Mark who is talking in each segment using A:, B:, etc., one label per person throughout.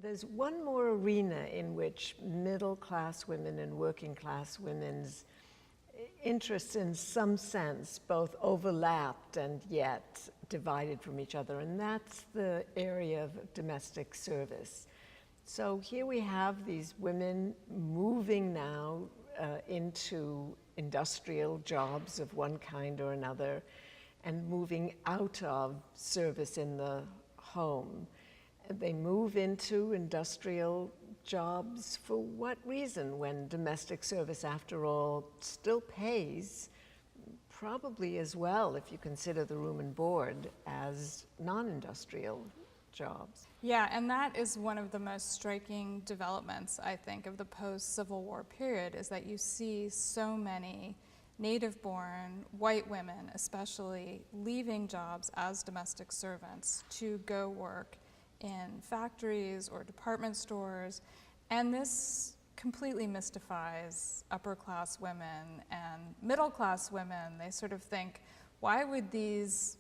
A: There's one more arena in which middle-class women and working-class women's interests in some sense both overlapped and yet divided from each other, and that's the area of domestic service. So here we have these women moving now into industrial jobs of one kind or another and moving out of service in the home. They move into industrial jobs for what reason, when domestic service, after all, still pays probably as well, if you consider the room and board, as non-industrial jobs.
B: Yeah, and that is one of the most striking developments, I think, of the post-Civil War period, is that you see so many native-born white women, especially, leaving jobs as domestic servants to go work in factories or department stores, and this completely mystifies upper-class women and middle-class women. They sort of think, why would these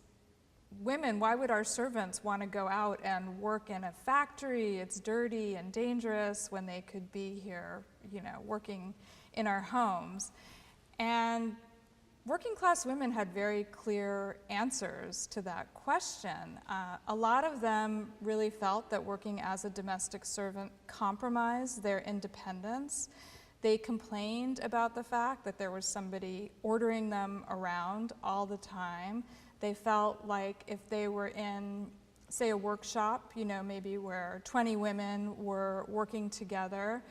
B: women, why would our servants want to go out and work in a factory? It's dirty and dangerous when they could be here, you know, working in our homes. And working class women had very clear answers to that question. A lot of them really felt that working as a domestic servant compromised their independence. They complained about the fact that there was somebody ordering them around all the time. They felt like if they were in, say, a workshop, you know, maybe where 20 women were working together,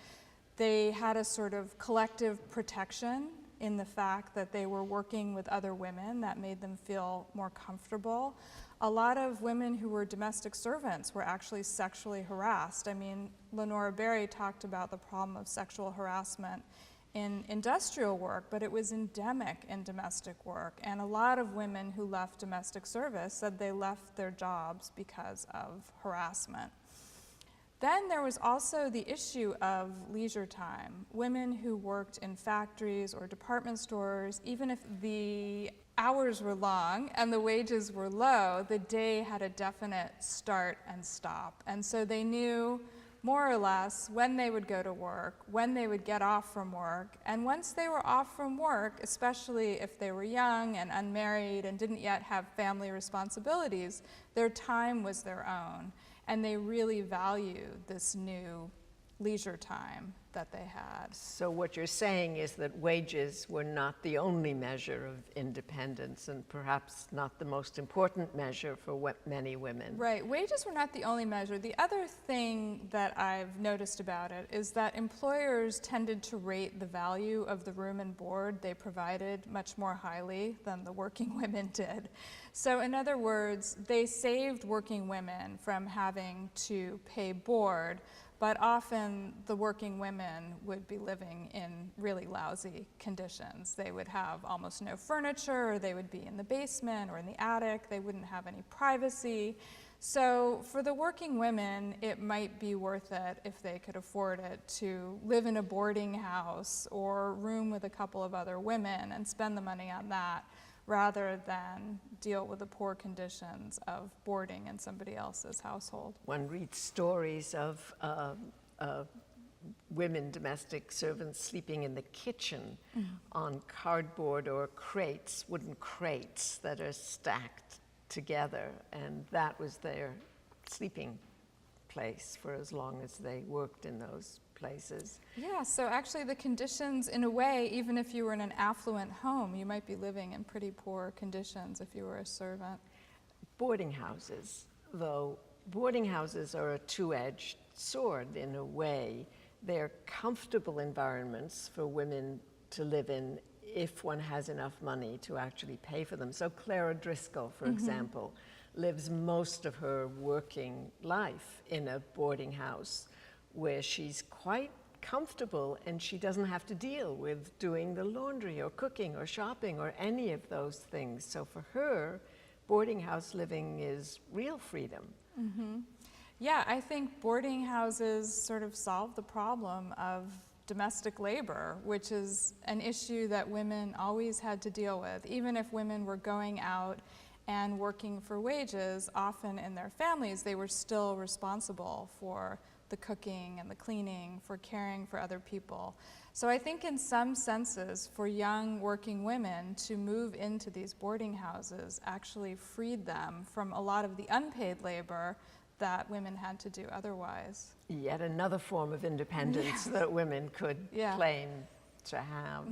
B: they had a sort of collective protection in the fact that they were working with other women. That made them feel more comfortable. A lot of women who were domestic servants were actually sexually harassed. I mean, Lenora Berry talked about the problem of sexual harassment in industrial work, but it was endemic in domestic work. And a lot of women who left domestic service said they left their jobs because of harassment. Then there was also the issue of leisure time. Women who worked in factories or department stores, even if the hours were long and the wages were low, the day had a definite start and stop. And so they knew more or less when they would go to work, when they would get off from work. And once they were off from work, especially if they were young and unmarried and didn't yet have family responsibilities, their time was their own. And they really valued this new leisure time that they had.
A: So what you're saying is that wages were not the only measure of independence, and perhaps not the most important measure for many women.
B: Right, wages were not the only measure. The other thing that I've noticed about it is that employers tended to rate the value of the room and board they provided much more highly than the working women did. So in other words, they saved working women from having to pay board, but often the working women would be living in really lousy conditions. They would have almost no furniture, or they would be in the basement or in the attic. They wouldn't have any privacy. So for the working women, it might be worth it, if they could afford it, to live in a boarding house or room with a couple of other women and spend the money on that, rather than deal with the poor conditions of boarding in somebody else's household.
A: One reads stories of women domestic servants sleeping in the kitchen on cardboard or crates, wooden crates that are stacked together, and that was their sleeping place for as long as they worked in those places.
B: Yeah, so actually the conditions, in a way, even if you were in an affluent home, you might be living in pretty poor conditions if you were a servant.
A: Boarding houses, though, boarding houses are a two-edged sword in a way. They're comfortable environments for women to live in if one has enough money to actually pay for them. So Clara Driscoll, for example, lives most of her working life in a boarding house where she's quite comfortable and she doesn't have to deal with doing the laundry or cooking or shopping or any of those things. So for her, boarding house living is real freedom.
B: Yeah, I think boarding houses sort of solve the problem of domestic labor, which is an issue that women always had to deal with. Even if women were going out and working for wages, often in their families, they were still responsible for the the cooking and the cleaning, for caring for other people. So I think in some senses, for young working women to move into these boarding houses actually freed them from a lot of the unpaid labor that women had to do otherwise.
A: Yet another form of independence that women could
B: Yeah.
A: claim to have.